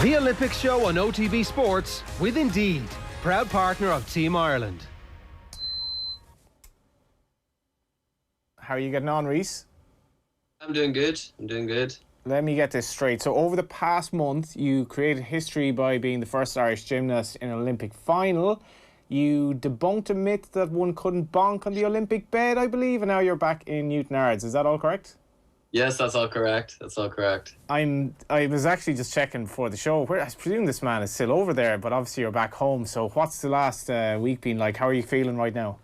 The Olympic Show on OTB Sports with Indeed, proud partner of Team Ireland. How are you getting on, Rhys? I'm doing good. Let me get this straight. So over the past month, you created history by being the first Irish gymnast in an Olympic final. You debunked a myth that one couldn't bonk on the Olympic bed, I believe, and now you're back in Newtownards. Is that all correct? Yes, that's all correct. I was actually just checking before the show. I presume this man is still over there, but obviously you're back home. So what's the last week been like? How are you feeling right now?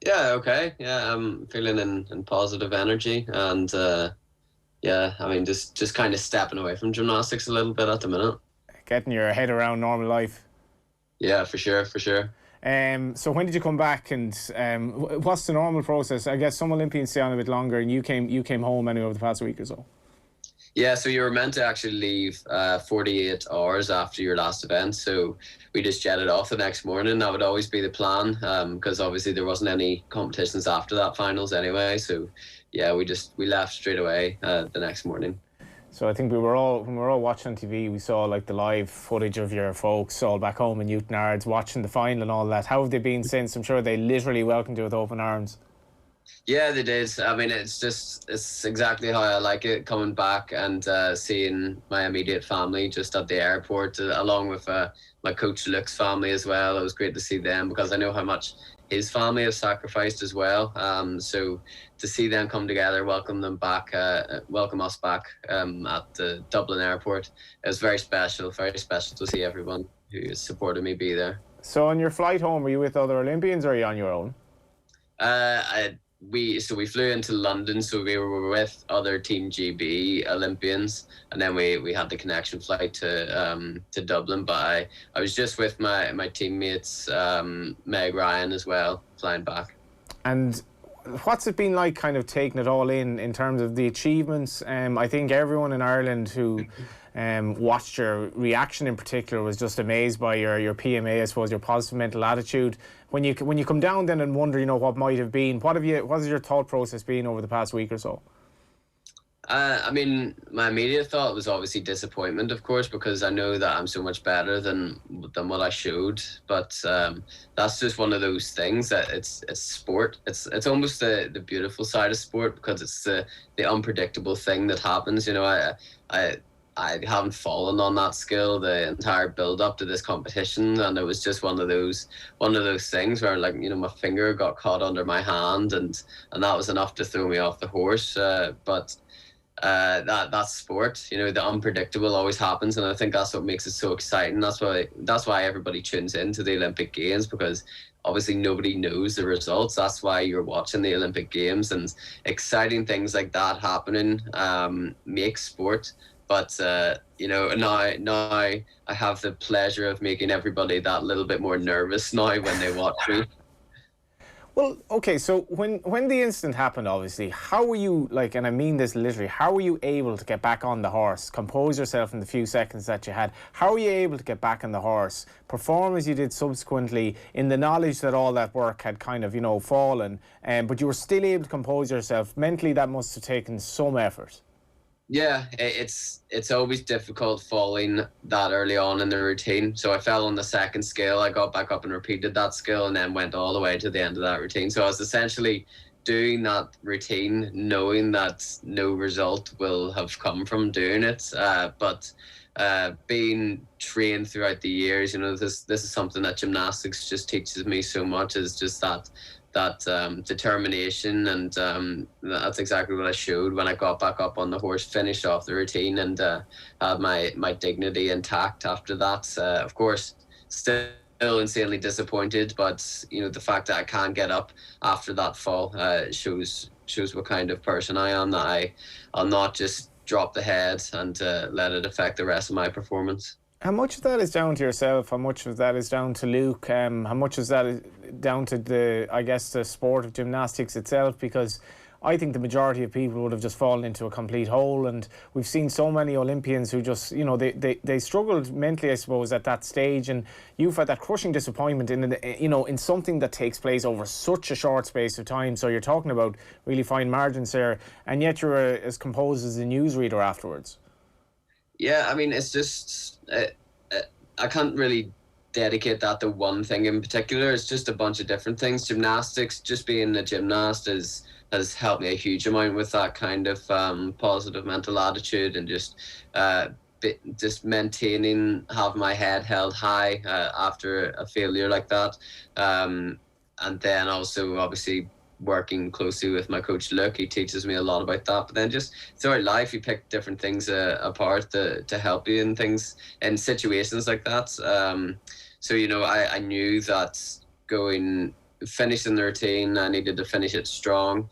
Yeah, okay. Yeah, I'm feeling in positive energy, and just kind of stepping away from gymnastics a little bit at the minute. Getting your head around normal life. Yeah, for sure. So when did you come back, and what's the normal process? I guess some Olympians stay on a bit longer, and you came home anyway over the past week or so. Yeah, so you were meant to actually leave 48 hours after your last event, so we just jetted off the next morning. That would always be the plan, because obviously there wasn't any competitions after that finals anyway. So yeah, we left straight away the next morning. So I think when we were all watching TV, we saw like the live footage of your folks all back home in Newtownards watching the final and all that. How have they been since? I'm sure they literally welcomed you with open arms. Yeah, they did. I mean, it's exactly how I like it, coming back and seeing my immediate family just at the airport, along with my coach Luke's family as well. It was great to see them because I know how much his family has sacrificed as well. So to see them come together, welcome us back at the Dublin airport, it was very special to see everyone who supported me be there. So on your flight home, were you with other Olympians or are you on your own? We flew into London, so we were with other Team GB Olympians, and then we had the connection flight to Dublin. But I was just with my teammates, Meg Ryan as well, flying back. And what's it been like, kind of taking it all in terms of the achievements? I think everyone in Ireland who watched your reaction in particular was just amazed by your PMA, I suppose, your positive mental attitude. When you come down then and wonder, what might have been, what has your thought process been over the past week or so? I mean, my immediate thought was obviously disappointment, of course, because I know that I'm so much better than what I showed. But that's just one of those things that it's sport. It's almost the beautiful side of sport, because it's the unpredictable thing that happens. I haven't fallen on that skill the entire build up to this competition, and it was just one of those things where, like, my finger got caught under my hand, and that was enough to throw me off the horse. But that's sport. The unpredictable always happens, and I think that's what makes it so exciting. That's why everybody tunes into the Olympic Games, because obviously nobody knows the results. That's why you're watching the Olympic Games, and exciting things like that happening makes sport. But now I have the pleasure of making everybody that little bit more nervous now when they watch me. Well, okay, so when the incident happened, obviously, how were you, and I mean this literally, how were you able to get back on the horse, compose yourself in the few seconds that you had? How were you able to get back on the horse, perform as you did subsequently, in the knowledge that all that work had kind of, fallen, but you were still able to compose yourself? Mentally, that must have taken some effort. Yeah, it's always difficult falling that early on in the routine. So I fell on the second skill. I got back up and repeated that skill, and then went all the way to the end of that routine. So I was essentially doing that routine knowing that no result will have come from doing it. But being trained throughout the years, this is something that gymnastics just teaches me so much, is just that determination, and that's exactly what I showed when I got back up on the horse, finished off the routine, and had my dignity intact after that. Of course, still insanely disappointed, but the fact that I can get up after that fall shows what kind of person I am, that I'll not just drop the head and let it affect the rest of my performance. How much of that is down to yourself? How much of that is down to Luke? How much is that down to the sport of gymnastics itself? Because I think the majority of people would have just fallen into a complete hole, and we've seen so many Olympians who just, they struggled mentally, I suppose, at that stage, and you've had that crushing disappointment in something that takes place over such a short space of time. So you're talking about really fine margins there, and yet you're as composed as a newsreader afterwards. Yeah, I mean, it's just I can't really dedicate that to one thing in particular. It's just a bunch of different things. Gymnastics, just being a gymnast, has helped me a huge amount with that kind of positive mental attitude, and just maintaining, have my head held high after a failure like that. And then also obviously working closely with my coach Luke, he teaches me a lot about that. But then just throughout life, you pick different things apart to help you in things, in situations like that. So I knew that finishing the routine, I needed to finish it strong,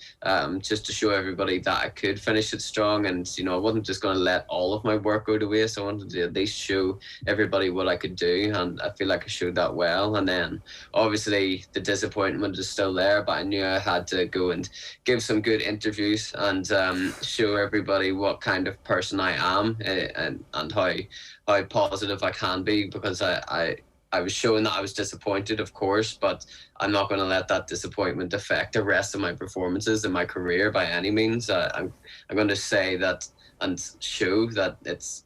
just to show everybody that I could finish it strong. And I wasn't just going to let all of my work go to waste. I wanted to at least show everybody what I could do, and I feel like I showed that well. And then obviously the disappointment is still there, but I knew I had to go and give some good interviews and show everybody what kind of person I am, and how positive I can be, because I was showing that I was disappointed, of course, but I'm not going to let that disappointment affect the rest of my performances in my career by any means. I'm going to say that and show that it's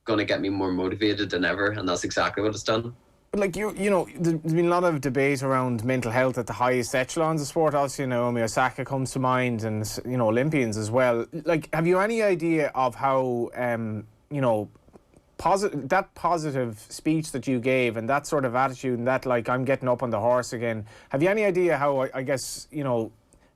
going to get me more motivated than ever, and that's exactly what it's done. But like there's been a lot of debate around mental health at the highest echelons of sport. Obviously, Naomi Osaka comes to mind, and Olympians as well. Like, have you any idea of how that positive speech that you gave and that sort of attitude and that, like, I'm getting up on the horse again, have you any idea how, I guess,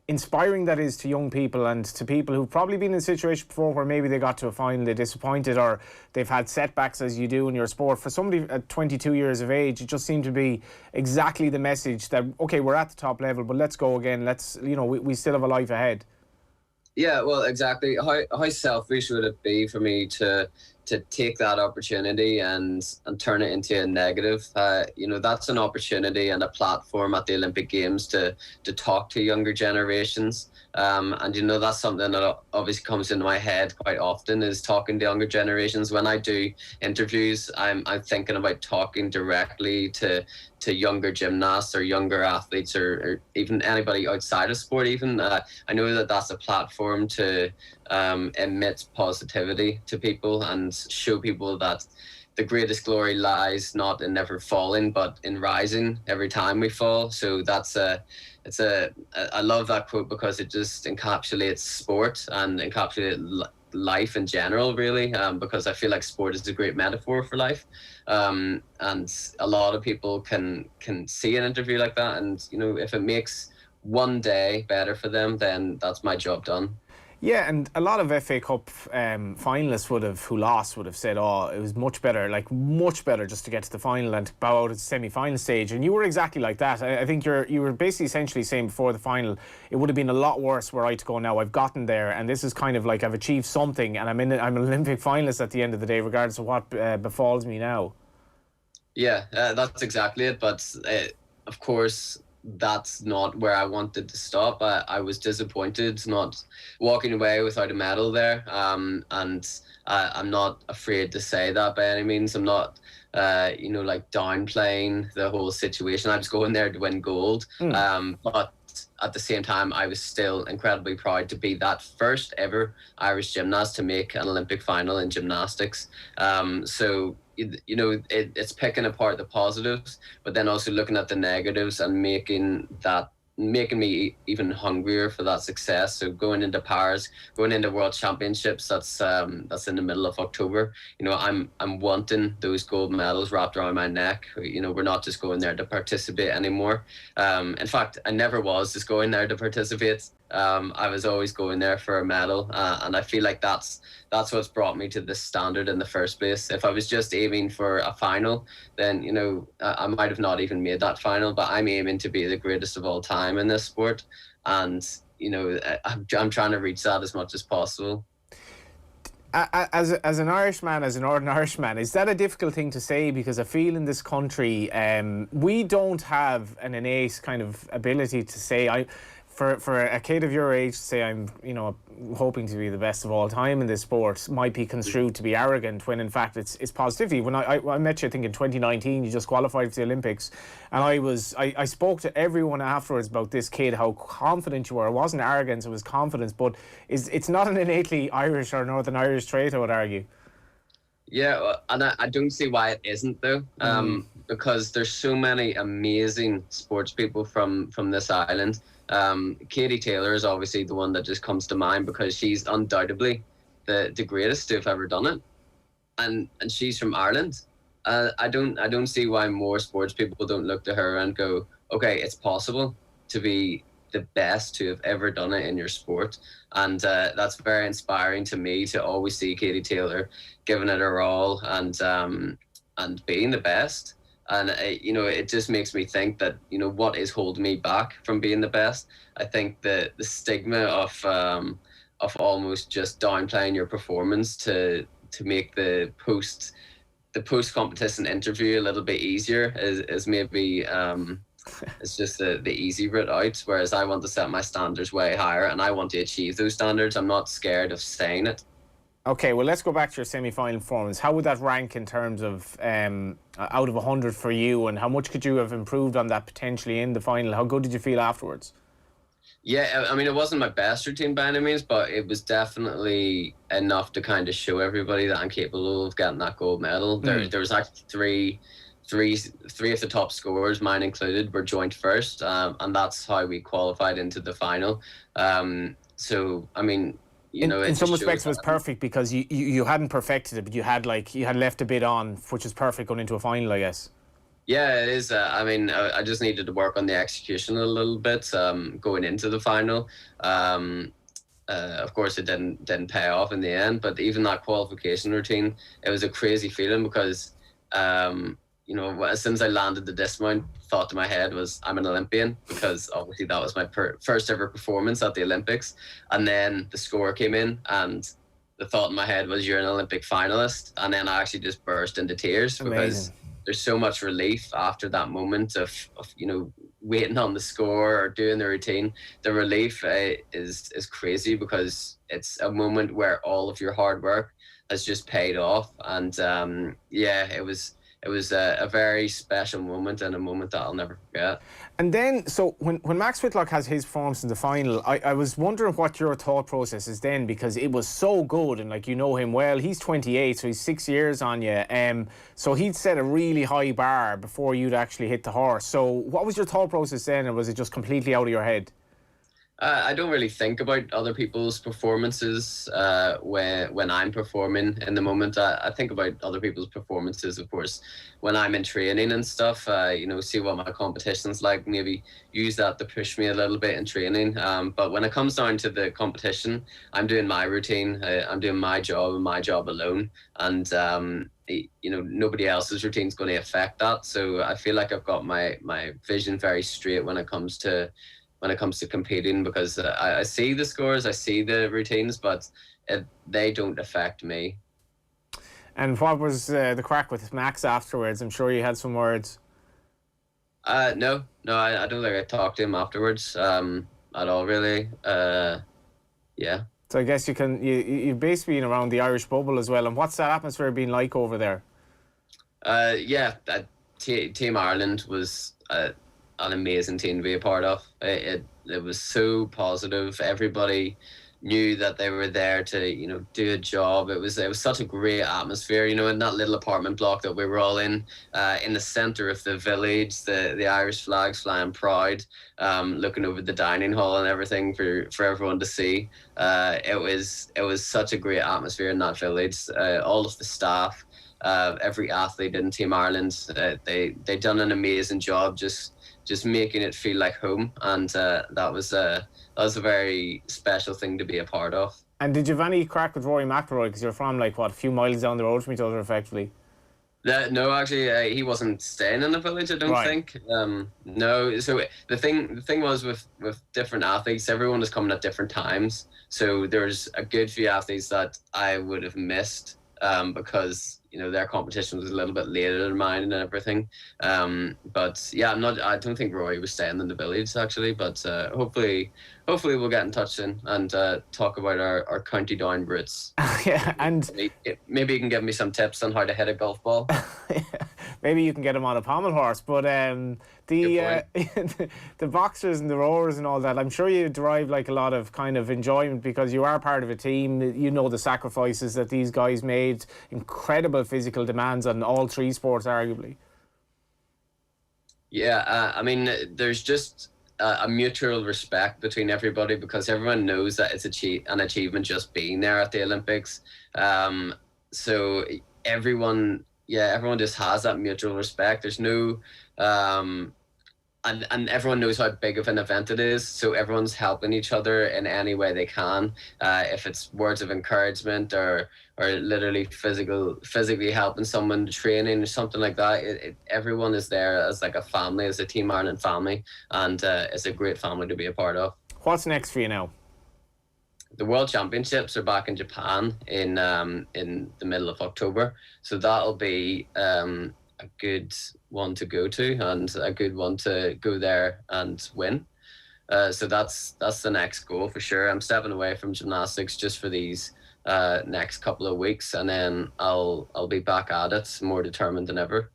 inspiring that is to young people and to people who've probably been in a situation before where maybe they got to a final, they're disappointed, or they've had setbacks as you do in your sport? For somebody at 22 years of age, it just seemed to be exactly the message that, okay, we're at the top level, but let's go again. Let's, we still have a life ahead. Yeah, well, exactly. How selfish would it be for me to take that opportunity and turn it into a negative? That's an opportunity and a platform at the Olympic Games to talk to younger generations. And that's something that obviously comes into my head quite often, is talking to younger generations. When I do interviews, I'm thinking about talking directly to younger gymnasts or younger athletes, or even anybody outside of sport even. I know that that's a platform to emit positivity to people and show people that the greatest glory lies not in never falling, but in rising every time we fall. So I love that quote, because it just encapsulates sport and encapsulates life in general, really, because I feel like sport is a great metaphor for life. And a lot of people can see an interview like that, and if it makes one day better for them, then that's my job done. Yeah, and a lot of FA Cup finalists who lost would have said, oh, it was much better just to get to the final and to bow out at the semi-final stage. And you were exactly like that. I think you were basically essentially saying before the final, it would have been a lot worse were I to go now. I've gotten there, and this is kind of like I've achieved something, and I'm an Olympic finalist at the end of the day, regardless of what befalls me now. Yeah, that's exactly it. But of course, that's not where I wanted to stop. I was disappointed not walking away without a medal there, and I'm not afraid to say that by any means. I'm not like downplaying the whole situation. I was going there to win gold, but at the same time, I was still incredibly proud to be that first ever Irish gymnast to make an Olympic final in gymnastics. So it's picking apart the positives, but then also looking at the negatives and making me even hungrier for that success. So going into Paris, going into World Championships, that's in the middle of October. I'm wanting those gold medals wrapped around my neck. We're not just going there to participate anymore. In fact, I never was just going there to participate. I was always going there for a medal, and I feel like that's what's brought me to this standard in the first place. If I was just aiming for a final, then I might have not even made that final. But I'm aiming to be the greatest of all time in this sport, and I'm trying to reach that as much as possible. As an Irishman, as an Northern Irishman, is that a difficult thing to say? Because I feel in this country, we don't have an innate kind of ability to say, for a kid of your age to say I'm hoping to be the best of all time in this sport might be construed to be arrogant, when in fact it's positivity. When I met you, I think in 2019, you just qualified for the Olympics, and I spoke to everyone afterwards about this kid, how confident you were. It wasn't arrogance, it was confidence. But it's not an innately Irish or Northern Irish trait, I would argue. Yeah, and I don't see why it isn't though. Because there's so many amazing sports people from this island. Katie Taylor is obviously the one that just comes to mind because she's undoubtedly the greatest to have ever done it, and she's from Ireland. I don't see why more sports people don't look to her and go, okay, it's possible to be the best to have ever done it in your sport, and that's very inspiring to me to always see Katie Taylor giving it her all and being the best. And it just makes me think that what is holding me back from being the best. I think the stigma of almost just downplaying your performance to make the post competition interview a little bit easier is maybe it's just the easy route out. Whereas I want to set my standards way higher, and I want to achieve those standards. I'm not scared of saying it. Okay, well, let's go back to your semi-final performance. How would that rank in terms of out of 100 for you, and how much could you have improved on that potentially in the final? How good did you feel afterwards? Yeah, I mean, it wasn't my best routine by any means, but it was definitely enough to kind of show everybody that I'm capable of getting that gold medal. There was actually three of the top scorers, mine included, were joint first, and that's how we qualified into the final. So, I mean, in some respects it was perfect because you hadn't perfected it, but you had left a bit on, which is perfect going into a final, I guess. Yeah, it is. I mean, I just needed to work on the execution a little bit going into the final. Of course, it didn't pay off in the end, but even that qualification routine, it was a crazy feeling because as soon as I landed the dismount, thought to my head was, I'm an Olympian, because obviously that was my first ever performance at the Olympics. And then the score came in and the thought in my head was, you're an Olympic finalist. And then I actually just burst into tears. Amazing. Because there's so much relief after that moment of waiting on the score or doing the routine. The relief is crazy because it's a moment where all of your hard work has just paid off. And it was a very special moment and a moment that I'll never forget. And then, so when Max Whitlock has his performance in the final, I was wondering what your thought process is then, because it was so good and you know him well. He's 28, so he's 6 years on you. So he'd set a really high bar before you'd actually hit the horse. So what was your thought process then, or was it just completely out of your head? I don't really think about other people's performances when I'm performing in the moment. I think about other people's performances, of course, when I'm in training and stuff, see what my competition's like, maybe use that to push me a little bit in training. But when it comes down to the competition, I'm doing my routine, I'm doing my job and my job alone. And, nobody else's routine is going to affect that. So I feel like I've got my vision very straight when it comes to competing, because I see the scores, I see the routines, but they don't affect me. And what was the crack with Max afterwards? I'm sure you had some words. No, I don't think I talked to him afterwards at all, really. Yeah. So I guess you've basically been around the Irish bubble as well. And what's that atmosphere been like over there? Team Ireland was an amazing team to be a part of. It was so positive. Everybody knew that they were there to do a job. It was such a great atmosphere, in that little apartment block that we were all in the center of the village, the Irish flags flying proud, looking over the dining hall and everything for everyone to see. It was such a great atmosphere in that village. All of the staff, every athlete in Team Ireland, they done an amazing job just making it feel like home, and that was a very special thing to be a part of. And did you have any crack with Rory McIlroy, because you're from a few miles down the road from each other effectively? No, actually, he wasn't staying in the village, I don't think. No, so the thing was with different athletes, everyone was coming at different times. So there's a good few athletes that I would have missed because their competition was a little bit later than mine and everything. But yeah, I don't think Roy was staying in the village actually, but hopefully we'll get in touch soon and talk about our county down roots. Yeah, and maybe you can give me some tips on how to hit a golf ball. Maybe you can get him on a pommel horse, but the the boxers and the rowers and all that, I'm sure you derive like a lot of kind of enjoyment because you are part of a team. You know the sacrifices that these guys made, incredible physical demands on all three sports, arguably. Yeah, I mean, there's just a mutual respect between everybody because everyone knows that it's an achievement just being there at the Olympics. So everyone just has that mutual respect. There's no, and everyone knows how big of an event it is. So everyone's helping each other in any way they can. If it's words of encouragement or literally physically helping someone training or something like that. Everyone is there as like a family, as a Team Ireland family, and it's a great family to be a part of. What's next for you now? The World Championships are back in Japan in the middle of October, so that'll be a good one to go to and a good one to go there and win. So that's the next goal for sure. I'm stepping away from gymnastics just for these next couple of weeks, and then I'll be back at it more determined than ever.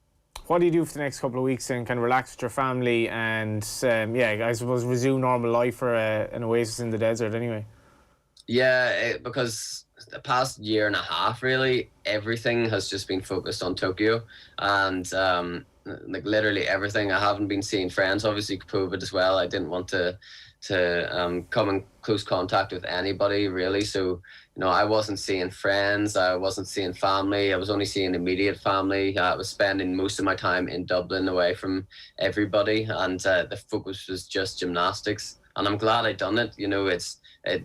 What do you do for the next couple of weeks and kind of relax with your family and I suppose resume normal life for an oasis in the desert anyway? Yeah, because the past year and a half, really, everything has just been focused on Tokyo, and like literally everything. I haven't been seeing friends, obviously COVID as well. I didn't want to come in close contact with anybody really. So, I wasn't seeing friends, I wasn't seeing family, I was only seeing immediate family. I was spending most of my time in Dublin away from everybody, and the focus was just gymnastics. And I'm glad I done it.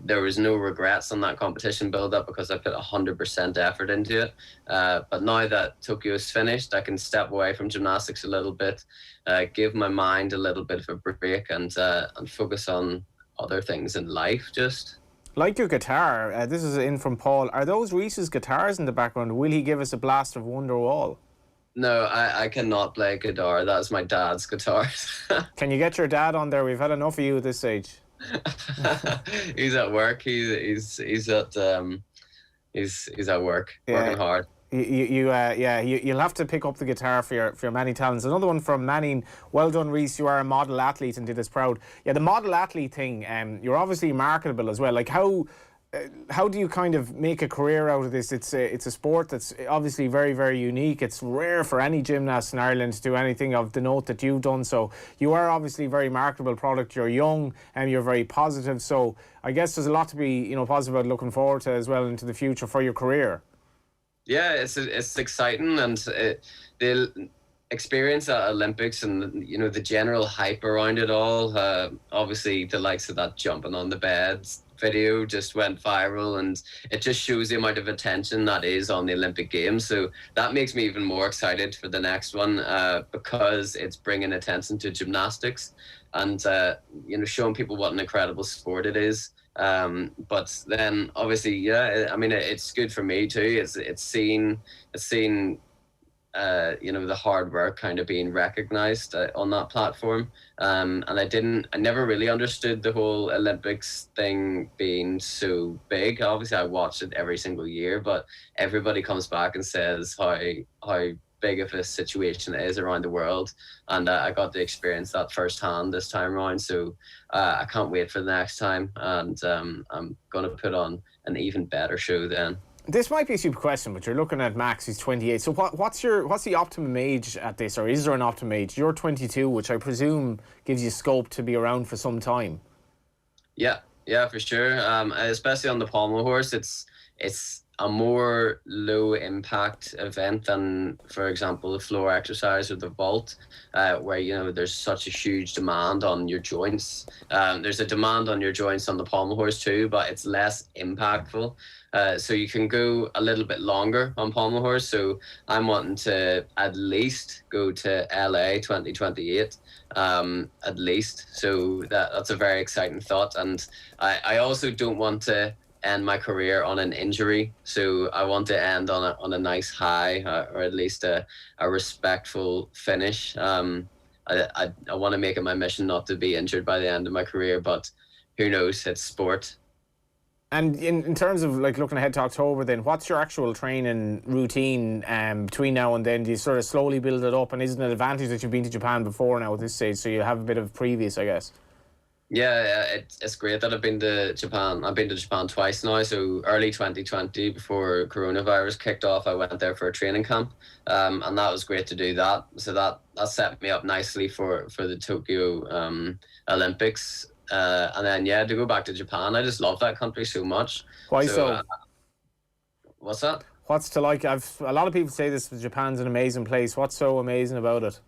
There was no regrets on that competition build-up because I put 100% effort into it. But now that Tokyo is finished, I can step away from gymnastics a little bit, give my mind a little bit of a break, and focus on other things in life. Just like your guitar. This is in from Paul. Are those Rhys's guitars in the background? Will he give us a blast of Wonderwall? No, I cannot play guitar. That's my dad's guitars. Can you get your dad on there? We've had enough of you at this stage. He's at work. He's at work, working hard. You'll have to pick up the guitar for your many talents. Another one from Manning. Well done, Rhys. You are a model athlete and did us proud. Yeah, the model athlete thing. You're obviously marketable as well. Like how do you kind of make a career out of this? It's a sport that's obviously very, very unique. It's rare for any gymnast in Ireland to do anything of the note that you've done. So you are obviously a very marketable product. You're young and you're very positive. So I guess there's a lot to be positive about, looking forward to as well into the future for your career. Yeah, it's exciting, and the experience at Olympics and the general hype around it all. Obviously, the likes of that jumping on the beds video just went viral, and it just shows the amount of attention that is on the Olympic Games. So that makes me even more excited for the next one, because it's bringing attention to gymnastics and showing people what an incredible sport it is. But then obviously, it's good for me too. It's seen the hard work kind of being recognized on that platform. And I never really understood the whole Olympics thing being so big. Obviously I watched it every single year, but everybody comes back and says how big of a situation it is around the world. And I got to experience that firsthand this time around. So I can't wait for the next time. And I'm going to put on an even better show then. This might be a stupid question, but you're looking at Max, who's 28. So what's the optimum age at this, or is there an optimum age? You're 22, which I presume gives you scope to be around for some time. Yeah, for sure. Especially on the pommel horse, it's a more low impact event than, for example, the floor exercise or the vault, where there's such a huge demand on your joints. There's a demand on your joints on the pommel horse too, but it's less impactful. So you can go a little bit longer on pommel horse. So I'm wanting to at least go to LA 2028, at least. So that's a very exciting thought. And I also don't want to end my career on an injury. So I want to end on a nice high, or at least a respectful finish. I want to make it my mission not to be injured by the end of my career, but who knows? It's sport. And in terms of like looking ahead to October, then what's your actual training routine between now and then? Do you sort of slowly build it up? And isn't it an advantage that you've been to Japan before now at this stage, so you have a bit of previous, I guess? Yeah, it's great that I've been to Japan. I've been to Japan twice now. So early 2020, before coronavirus kicked off, I went there for a training camp, and that was great to do that. So that set me up nicely for the Tokyo Olympics. And then to go back to Japan, I just love that country so much. Why so? What's that? What's to like? A lot of people say this. Japan's an amazing place. What's so amazing about it?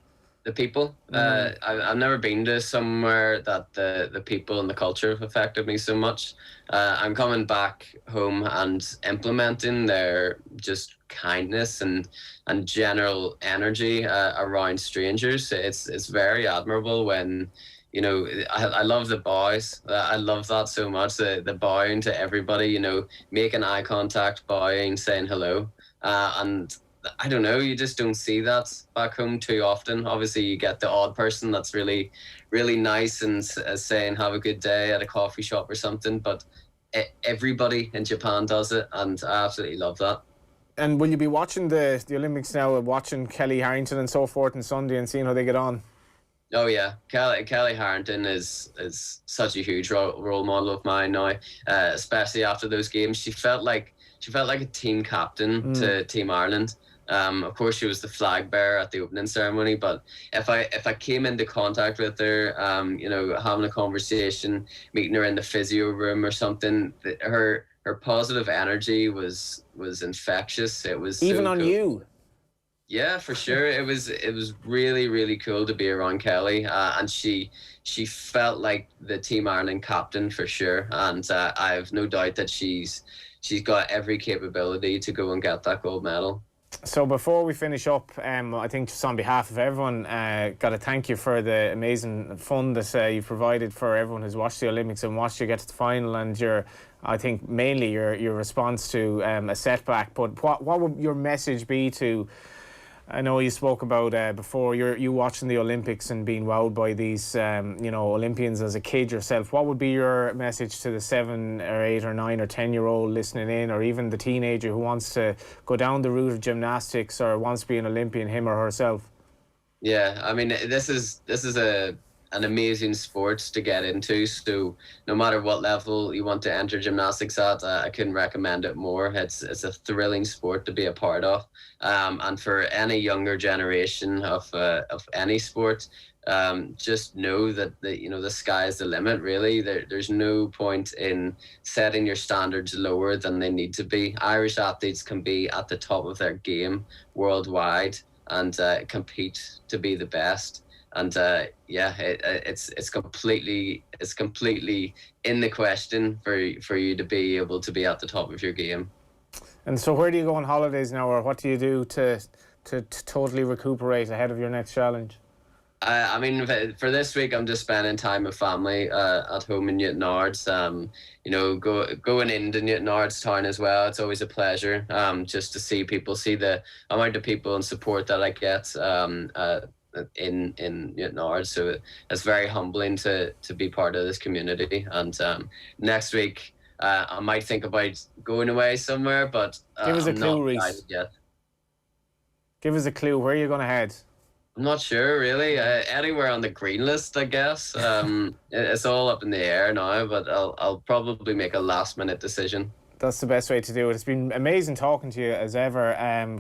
The people. I've never been to somewhere that the people and the culture have affected me so much. I'm coming back home and implementing their just kindness and general energy around strangers. It's very admirable when, you know, I love the bows. I love that so much. The bowing to everybody, you know, making eye contact, bowing, saying hello. And I don't know, you just don't see that back home too often. Obviously, you get the odd person that's really, really nice and saying have a good day at a coffee shop or something. But everybody in Japan does it, and I absolutely love that. And will you be watching the Olympics now, watching Kelly Harrington and so forth on Sunday and seeing how they get on? Oh yeah, Kelly Harrington is such a huge role model of mine now, especially after those games. She felt like a team captain to Team Ireland. Of course, she was the flag bearer at the opening ceremony. But if I came into contact with her, you know, having a conversation, meeting her in the physio room or something, her positive energy was infectious. It was even so on cool. you. Yeah, for sure. It was really, really cool to be around Kelly, and she felt like the Team Ireland captain for sure. And I have no doubt that she's got every capability to go and get that gold medal. So before we finish up, I think just on behalf of everyone, got to thank you for the amazing fun that you've provided for everyone who's watched the Olympics and watched you get to the final, and I think mainly your response to a setback. But what would your message be to? I know you spoke about before you watching the Olympics and being wowed by these you know, Olympians as a kid yourself. What would be your message to the 7 or 8 or 9 or 10-year-old listening in, or even the teenager who wants to go down the route of gymnastics or wants to be an Olympian, him or herself? Yeah, I mean, this is an amazing sport to get into. So no matter what level you want to enter gymnastics at, I couldn't recommend it more. It's a thrilling sport to be a part of, and for any younger generation of any sport, just know that the sky is the limit. Really, there's no point in setting your standards lower than they need to be. Irish athletes can be at the top of their game worldwide and compete to be the best. And it's completely in the question for you to be able to be at the top of your game. And so, where do you go on holidays now, or what do you do to totally recuperate ahead of your next challenge? I mean, for this week, I'm just spending time with family at home in Newtownards. You know, going into Newtownards town as well. It's always a pleasure. Just to see people, see the amount of people and support that I get. In Newtownards, so it's very humbling to be part of this community. And next week I might think about going away somewhere, but give us a I'm clue, not Rhys. decided yet. Give us a clue. Where are you going to head? I'm not sure really. Anywhere on the green list, I guess. It's all up in the air now, but I'll probably make a last minute decision. That's the best way to do it. It's been amazing talking to you as ever.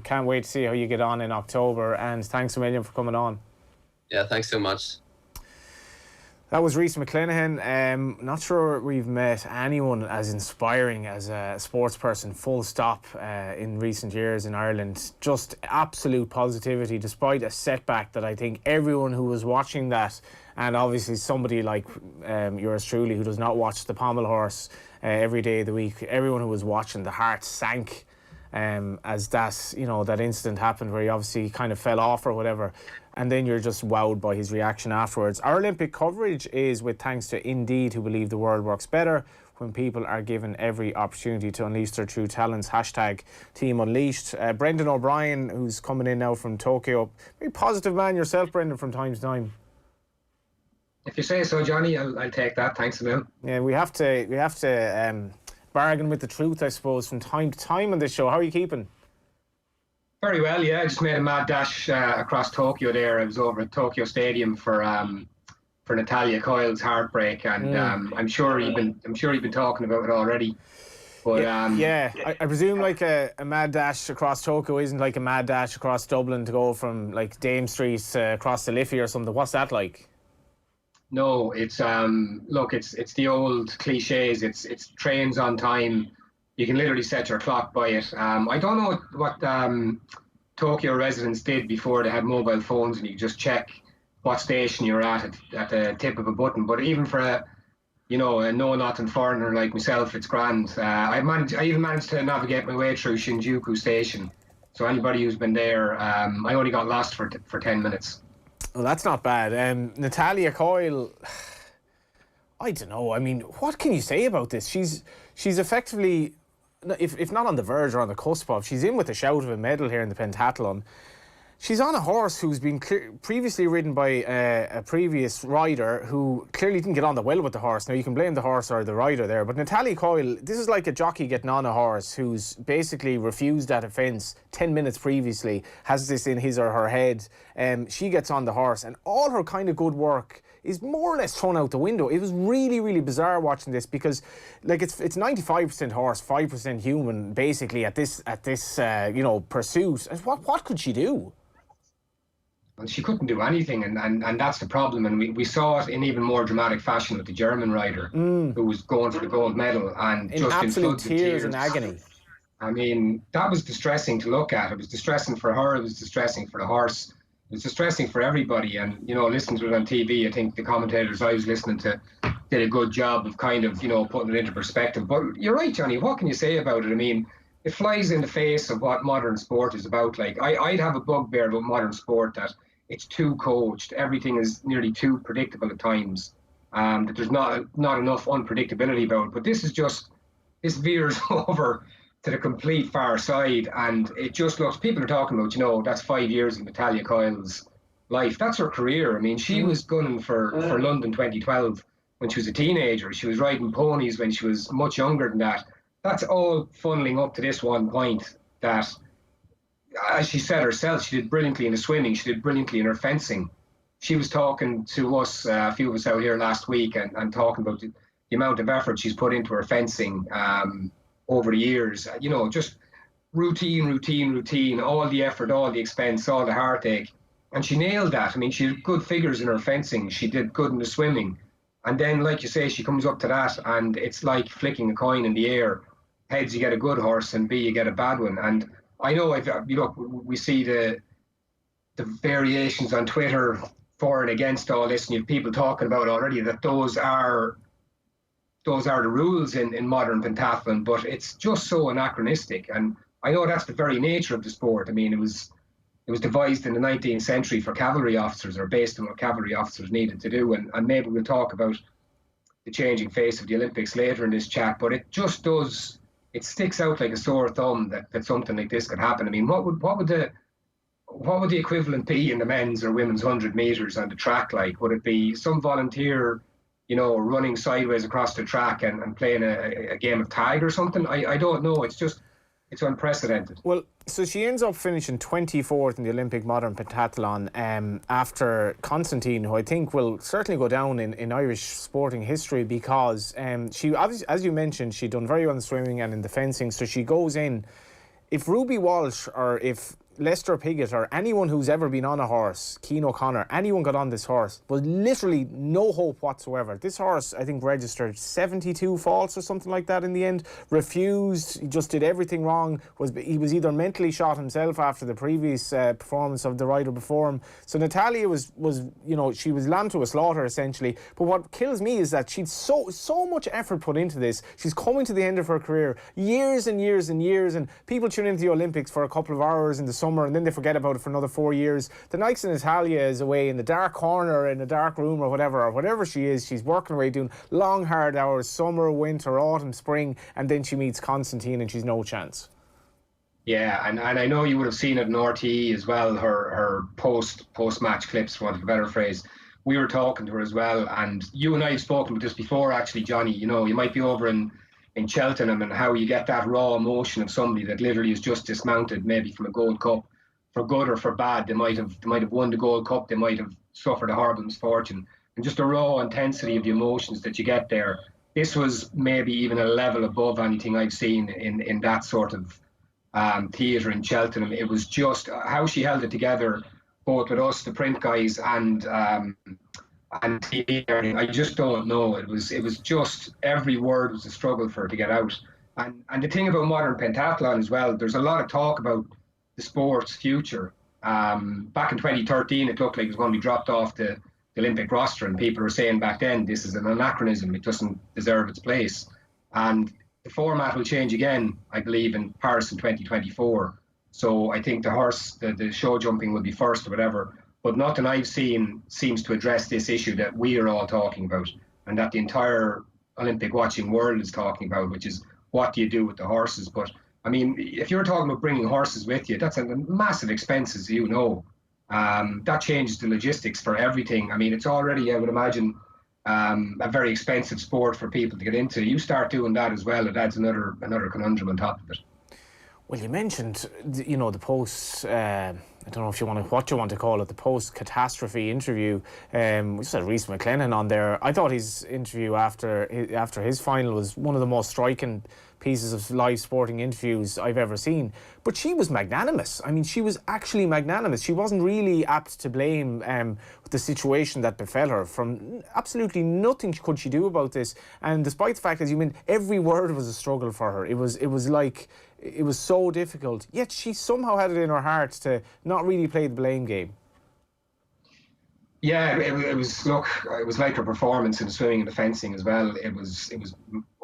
Can't wait to see how you get on in October, and thanks a million for coming on. Yeah, thanks so much. That was Rhys McClenaghan. Not sure we've met anyone as inspiring as a sports person, full stop, in recent years in Ireland. Just absolute positivity despite a setback that I think everyone who was watching that, and obviously somebody like yours truly who does not watch the pommel horse every day of the week, everyone who was watching, the heart sank as that incident happened where he obviously kind of fell off or whatever. And then you're just wowed by his reaction afterwards. Our Olympic coverage is with thanks to Indeed, who believe the world works better when people are given every opportunity to unleash their true talents. Hashtag Team Unleashed. Brendan O'Brien, who's coming in now from Tokyo. Very positive man yourself, Brendan, from time to time. If you say so, Johnny, I'll take that. Thanks a million. Yeah, we have to bargain with the truth, I suppose, from time to time on this show. How are you keeping? Very well, yeah. I just made a mad dash across Tokyo there. I was over at Tokyo Stadium for Natalia Coyle's Heartbreak, and I'm sure you've been talking about it already. But I presume like a mad dash across Tokyo isn't like a mad dash across Dublin to go from like Dame Street across to Liffey or something. What's that like? No, it's look, it's the old cliches. It's trains on time. You can literally set your clock by it. I don't know what Tokyo residents did before they had mobile phones and you could just check what station you're at the tip of a button. But even for a know-nothing foreigner like myself, it's grand. I even managed to navigate my way through Shinjuku Station. So anybody who's been there, I only got lost for 10 minutes. Well, that's not bad. Natalia Coyle, I don't know. I mean, what can you say about this? She's effectively, if not on the verge or on the cusp of, she's in with a shout of a medal here in the pentathlon. She's on a horse who's been previously ridden by a previous rider who clearly didn't get on that well with the horse. Now, you can blame the horse or the rider there, but Natalia Coyle, this is like a jockey getting on a horse who's basically refused that offence 10 minutes previously, has this in his or her head. She gets on the horse, and all her kind of good work is more or less thrown out the window. It was really, really bizarre watching this because, like, it's 95% horse, 5% human, basically at this pursuit. And what could she do? Well, she couldn't do anything, and that's the problem. And we saw it in even more dramatic fashion with the German rider who was going for the gold medal and in just absolute in tears and agony. I mean, that was distressing to look at. It was distressing for her. It was distressing for the horse. It was distressing for everybody. And listening to it on TV, I think the commentators I was listening to did a good job of kind of putting it into perspective. But you're right, Johnny. What can you say about it? I mean, it flies in the face of what modern sport is about. Like I'd have a bugbear about modern sport that it's too coached. Everything is nearly too predictable at times. That there's not enough unpredictability about it. But this veers over to the complete far side, and it just looks. People are talking about, that's 5 years of Natalia Coyle's life. That's her career. I mean, she was gunning for London 2012 when she was a teenager. She was riding ponies when she was much younger than that. That's all funneling up to this one point that, as she said herself, she did brilliantly in the swimming. She did brilliantly in her fencing. She was talking to us, a few of us out here last week, and talking about the amount of effort she's put into her fencing over the years. Just routine, all the effort, all the expense, all the heartache. And she nailed that. I mean, she had good figures in her fencing. She did good in the swimming. And then, like you say, she comes up to that, and it's like flicking a coin in the air. Heads, you get a good horse, and B, you get a bad one. And I know, we see the variations on Twitter for and against all this, and you have people talking about already that those are the rules in modern pentathlon, but it's just so anachronistic. And I know that's the very nature of the sport. I mean, it was devised in the 19th century for cavalry officers, or based on what cavalry officers needed to do. And maybe we'll talk about the changing face of the Olympics later in this chat, but it just does. It sticks out like a sore thumb that something like this could happen. I mean, what would the equivalent be in the men's or women's 100 meters on the track like? Would it be some volunteer, running sideways across the track and playing a game of tag or something? I don't know. It's unprecedented. Well, so she ends up finishing 24th in the Olympic modern pentathlon after Constantine, who I think will certainly go down in Irish sporting history because she, as you mentioned, she'd done very well in swimming and in the fencing. So she goes in. If Ruby Walsh or if Lester Piggott or anyone who's ever been on a horse, Keane O'Connor, anyone got on this horse, was literally no hope whatsoever. This horse, I think, registered 72 faults or something like that in the end, refused, he just did everything wrong. He was either mentally shot himself after the previous performance of the rider before him. So Natalia was she was lamb to a slaughter essentially. But what kills me is that she'd so much effort put into this. She's coming to the end of her career, years and years and years, and people tune into the Olympics for a couple of hours in the summer and then they forget about it for another 4 years. The next Natalia is away in the dark corner, in a dark room or whatever she is. She's working away, doing long, hard hours, summer, winter, autumn, spring, and then she meets Constantine and she's no chance. Yeah, and I know you would have seen it in RTE as well, her post-match clips, for want of a better phrase. We were talking to her as well, and you and I have spoken about this before, actually, Johnny. You might be over in in Cheltenham, and how you get that raw emotion of somebody that literally is just dismounted, maybe from a Gold Cup, for good or for bad. They might have won the Gold Cup, they might have suffered a horrible misfortune, and just the raw intensity of the emotions that you get there. This was maybe even a level above anything I've seen in that sort of theatre in Cheltenham. It was just how she held it together, both with us, the print guys, and TV. I just don't know. It was just every word was a struggle for her to get out. And the thing about modern pentathlon as well, there's a lot of talk about the sport's future. Back in 2013, it looked like it was going to be dropped off the Olympic roster, and people were saying back then this is an anachronism, it doesn't deserve its place. And the format will change again, I believe, in Paris in 2024. So I think the show jumping will be first or whatever, but nothing I've seen seems to address this issue that we are all talking about, and that the entire Olympic watching world is talking about, which is what do you do with the horses. But I mean, if you're talking about bringing horses with you, that's a massive expense, as you know. That changes the logistics for everything. I mean, it's already, I would imagine, a very expensive sport for people to get into. You start doing that as well, it adds another conundrum on top of it. Well, you mentioned, the post, I don't know what you want to call it, the post-catastrophe interview. We just had Rhys McClenaghan on there. I thought his interview after his final was one of the most striking pieces of live sporting interviews I've ever seen. But she was magnanimous. I mean, she was actually magnanimous. She wasn't really apt to blame with the situation that befell her. From absolutely nothing could she do about this. And despite the fact, as you mean, every word was a struggle for her. It was so difficult. Yet she somehow had it in her heart to not really play the blame game. Yeah, it was like her performance in the swimming and the fencing as well. It was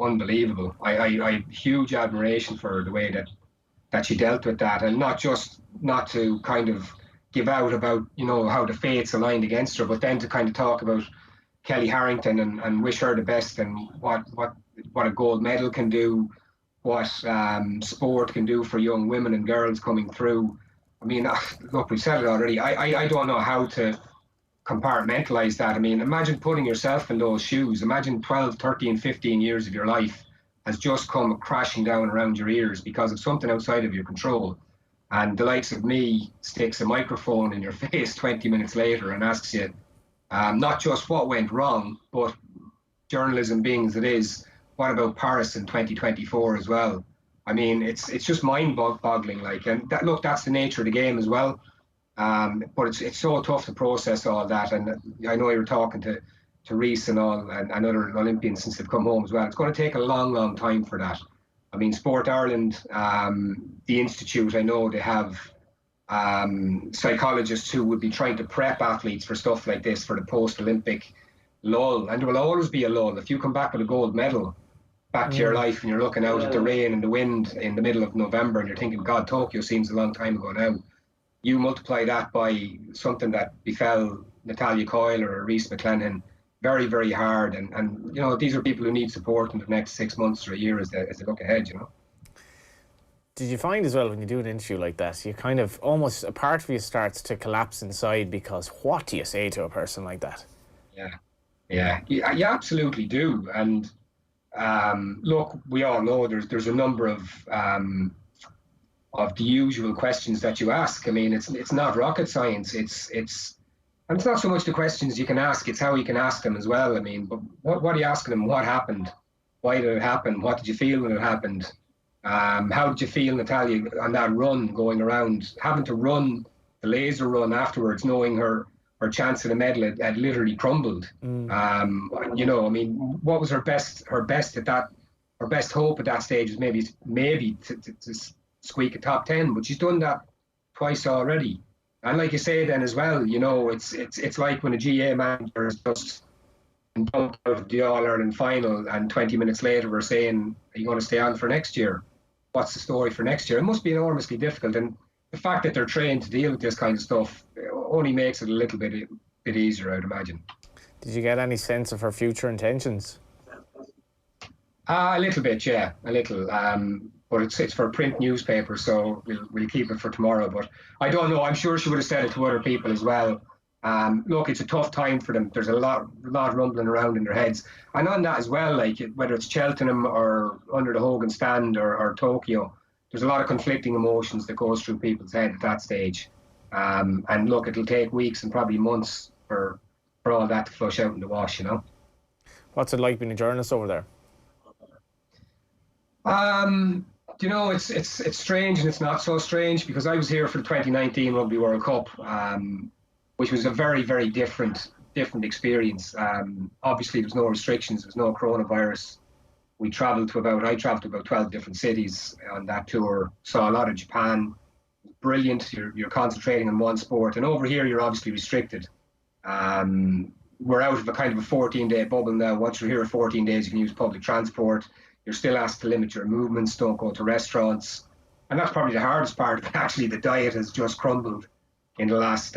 unbelievable. I huge admiration for her, the way that she dealt with that, and not to kind of give out about how the fates aligned against her, but then to kind of talk about Kelly Harrington and wish her the best, and what a gold medal can do, what sport can do for young women and girls coming through. I mean, look, we've said it already. I don't know how to compartmentalize that. I mean, imagine putting yourself in those shoes. Imagine 12, 13, 15 years of your life has just come crashing down around your ears because of something outside of your control. And the likes of me sticks a microphone in your face 20 minutes later and asks you not just what went wrong, but journalism being as it is, what about Paris in 2024 as well? I mean, it's just mind-boggling. And that's the nature of the game as well. But it's so tough to process all that. And I know you were talking to Rhys and all, and other Olympians since they've come home as well. It's going to take a long, long time for that. I mean, Sport Ireland, the Institute, I know they have psychologists who would be trying to prep athletes for stuff like this, for the post-Olympic lull. And there will always be a lull. If you come back with a gold medal back to your life and you're looking out at the rain and the wind in the middle of November and you're thinking, God, Tokyo seems a long time ago now. You multiply that by something that befell Natalia Coyle or Rhys McClenaghan, very, very hard. And these are people who need support in the next 6 months or a year as they look ahead, Did you find as well, when you do an interview like that, you kind of almost, a part of you starts to collapse inside, because what do you say to a person like that? Yeah, you absolutely do. And look, we all know there's a number of the usual questions that you ask. I mean, it's not rocket science. And it's not so much the questions you can ask, it's how you can ask them as well. I mean, but what are you asking them? What happened? Why did it happen? What did you feel when it happened? How did you feel, Natalia, on that run going around, having to run the laser run afterwards, knowing her chance of the medal had literally crumbled? I mean, what was her best at that? Her best hope at that stage was maybe to squeak a top 10, but she's done that twice already. And like you say then as well, it's like when a GA manager is just dumped out of the All-Ireland final and 20 minutes later we're saying, are you going to stay on for next year? What's the story for next year? It must be enormously difficult. And the fact that they're trained to deal with this kind of stuff only makes it a little bit easier, I'd imagine. Did you get any sense of her future intentions? A little bit, yeah, a little. But it's for a print newspaper, so we'll keep it for tomorrow. But I don't know. I'm sure she would have said it to other people as well. Look, it's a tough time for them. There's a lot rumbling around in their heads. And on that as well, like whether it's Cheltenham or under the Hogan stand or Tokyo, there's a lot of conflicting emotions that goes through people's head at that stage. And look, it'll take weeks and probably months for all that to flush out in the wash, you know. What's it like being a journalist over there? You know, it's strange and it's not so strange, because I was here for the 2019 Rugby World Cup, which was a very, very different experience. Obviously, there was no restrictions, there was no coronavirus. I travelled to about 12 different cities on that tour. Saw a lot of Japan. Brilliant. You're concentrating on one sport, and over here you're obviously restricted. We're out of a kind of a 14-day bubble now. Once you're here 14 days, you can use public transport. You're still asked to limit your movements, don't go to restaurants. And that's probably the hardest part. Actually, the diet has just crumbled in the last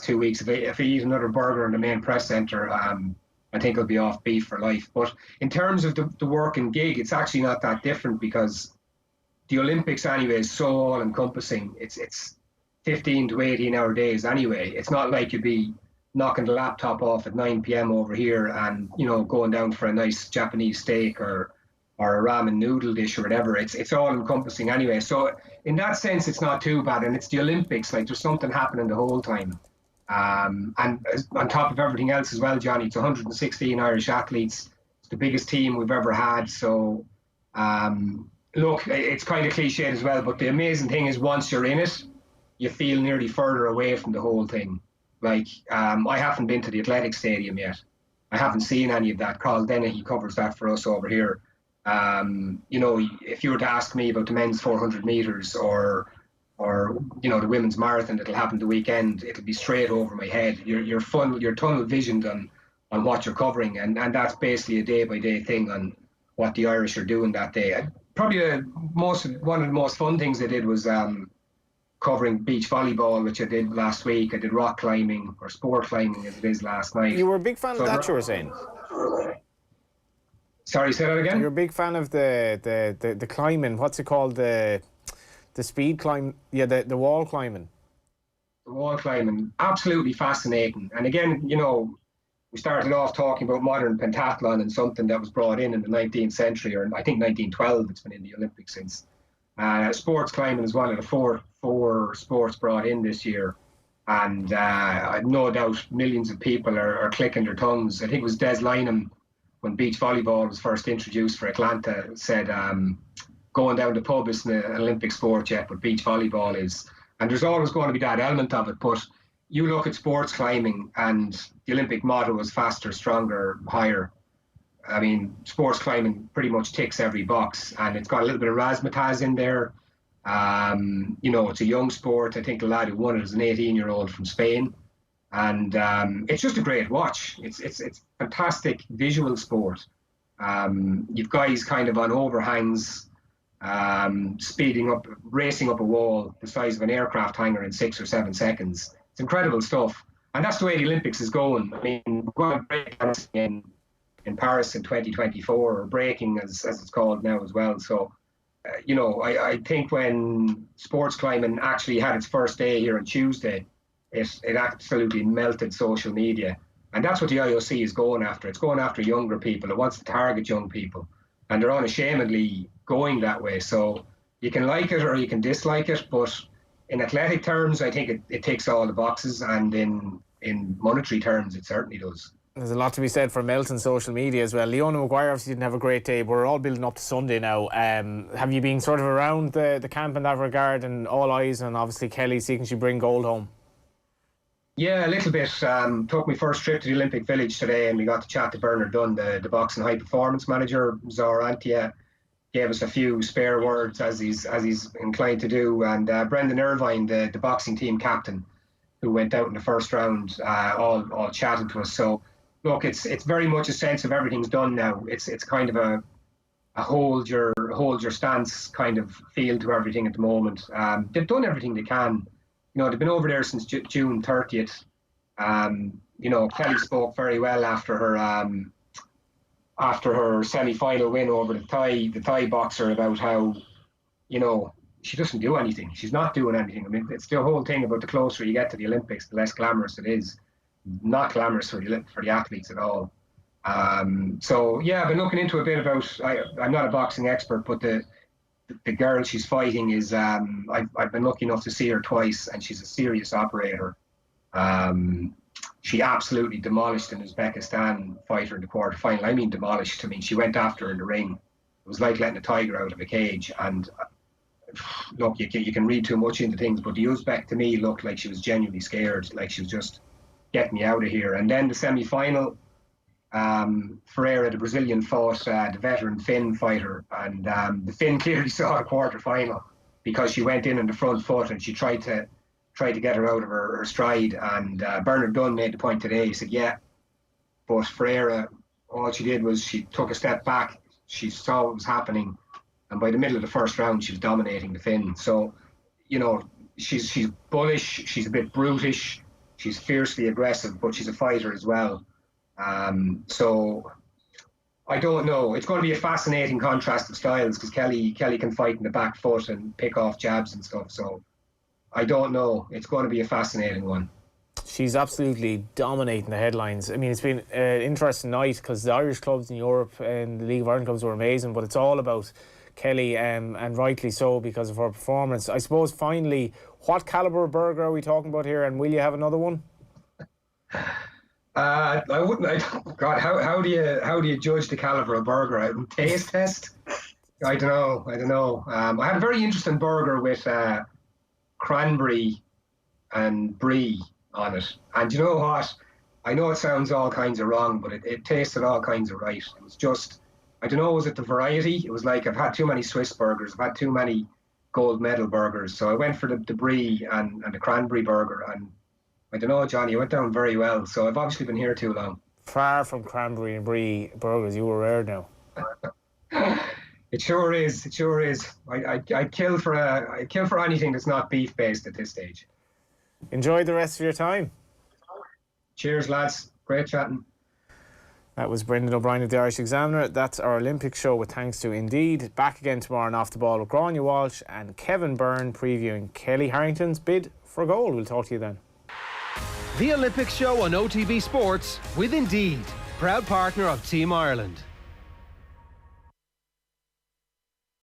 2 weeks. If I eat another burger in the main press centre, I think I'll be off beef for life. But in terms of the work and gig, it's actually not that different, because the Olympics anyway is so all-encompassing. It's 15 to 18-hour days anyway. It's not like you'd be knocking the laptop off at 9 p.m. over here and, you know, going down for a nice Japanese steak or a ramen noodle dish or whatever. It's all encompassing anyway. So in that sense, it's not too bad. And it's the Olympics, like there's something happening the whole time. And on top of everything else as well, Johnny, it's 116 Irish athletes. It's the biggest team we've ever had. So look, it's kind of cliched as well, but the amazing thing is once you're in it, you feel nearly further away from the whole thing. Like, I haven't been to the Athletic Stadium yet. I haven't seen any of that. Carl Dennehy covers that for us over here. You know, if you were to ask me about the men's 400 metres or you know, the women's marathon that'll happen the weekend, it'll be straight over my head. You're tunnel visioned on what you're covering, and that's basically a day-by-day thing on what the Irish are doing that day. Probably one of the most fun things I did was covering beach volleyball, which I did last week. I did rock climbing, or sport climbing as it is last night. You were a big fan of that, you were saying? Sorry, say that again? You're a big fan of the climbing. What's it called? The speed climb? Yeah, the wall climbing. The wall climbing. Absolutely fascinating. And again, you know, we started off talking about modern pentathlon and something that was brought in the 19th century, or I think 1912. It's been in the Olympics since. Sports climbing is one of the four sports brought in this year, and no doubt millions of people are clicking their tongues. I think it was Des Lynam, when beach volleyball was first introduced for Atlanta, said going down the pub isn't an Olympic sport yet, but beach volleyball is. And there's always going to be that element of it. But you look at sports climbing, and the Olympic motto is faster, stronger, higher. I mean, sports climbing pretty much ticks every box, and it's got a little bit of razzmatazz in there. You know, it's a young sport. I think the lad who won it is an 18-year-old from Spain, and it's just a great watch. It's fantastic visual sport. You've guys kind of on overhangs, speeding up, racing up a wall the size of an aircraft hangar in 6 or 7 seconds. It's incredible stuff, and that's the way the Olympics is going. I mean, we're going to break in Paris in 2024, or breaking as it's called now as well. So, you know, I think when sports climbing actually had its first day here on Tuesday, it absolutely melted social media. And that's what the IOC is going after. It's going after younger people. It wants to target young people. And they're unashamedly going that way. So you can like it or you can dislike it, but in athletic terms, I think it ticks all the boxes, and in monetary terms, it certainly does. There's a lot to be said for melting social media as well. Leona Maguire obviously didn't have a great day, but we're all building up to Sunday now. Have you been sort of around the camp in that regard, and all eyes on obviously Kelly seeking to bring gold home? Yeah, a little bit. Took my first trip to the Olympic Village today, and we got to chat to Bernard Dunn, the boxing high performance manager. Zara Antia gave us a few spare words, as he's inclined to do, and Brendan Irvine, the boxing team captain, who went out in the first round, all chatted to us. So look, it's very much a sense of everything's done now. It's kind of a hold your stance kind of feel to everything at the moment. They've done everything they can. You know, they've been over there since June 30th. You know, Kelly spoke very well after her semi-final win over the Thai boxer about how, you know, she doesn't do anything. She's not doing anything. I mean, it's the whole thing about the closer you get to the Olympics, the less glamorous it is. Not glamorous for the athletes at all. So yeah, I've been looking into a bit about. I'm not a boxing expert, but the girl she's fighting is. I've been lucky enough to see her twice, and she's a serious operator. She absolutely demolished an Uzbekistan fighter in the quarterfinal. I mean, demolished. I mean, she went after her in the ring. It was like letting a tiger out of a cage. And look, you can read too much into things, but the Uzbek to me looked like she was genuinely scared, like she was just get me out of here. And then the semi-final, Ferreira, the Brazilian, fought the veteran Finn fighter, and the Finn clearly saw the quarter-final because she went in on the front foot and she tried to get her out of her stride. And Bernard Dunn made the point today. He said, yeah, but Ferreira, all she did was she took a step back. She saw what was happening, and by the middle of the first round, she was dominating the Finn. So, you know, she's bullish. She's a bit brutish. She's fiercely aggressive, but she's a fighter as well. So I don't know. It's going to be a fascinating contrast of styles because Kelly can fight in the back foot and pick off jabs and stuff. So I don't know. It's going to be a fascinating one. She's absolutely dominating the headlines. I mean, it's been an interesting night because the Irish clubs in Europe and the League of Ireland clubs were amazing, but it's all about Kelly, and rightly so because of her performance. I suppose finally, what calibre of burger are we talking about here, and will you have another one? I wouldn't. God, how do you judge the calibre of burger? Taste test? I don't know. I had a very interesting burger with cranberry and brie on it, and you know what? I know it sounds all kinds of wrong, but it tasted all kinds of right. It was just, I don't know, was it the variety? It was like I've had too many Swiss burgers, I've had too many gold medal burgers, so I went for the brie and the cranberry burger, and I don't know, Johnny, it went down very well. So I've obviously been here too long. Far from cranberry and brie burgers, you were rare now. It sure is. I'd kill for anything that's not beef based at this stage. Enjoy the rest of your time. Cheers, lads. Great chatting. That was Brendan O'Brien of the Irish Examiner. That's our Olympic show with thanks to Indeed. Back again tomorrow on Off the Ball with Grania Walsh and Kevin Byrne previewing Kelly Harrington's bid for gold. We'll talk to you then. The Olympic show on OTB Sports with Indeed, proud partner of Team Ireland.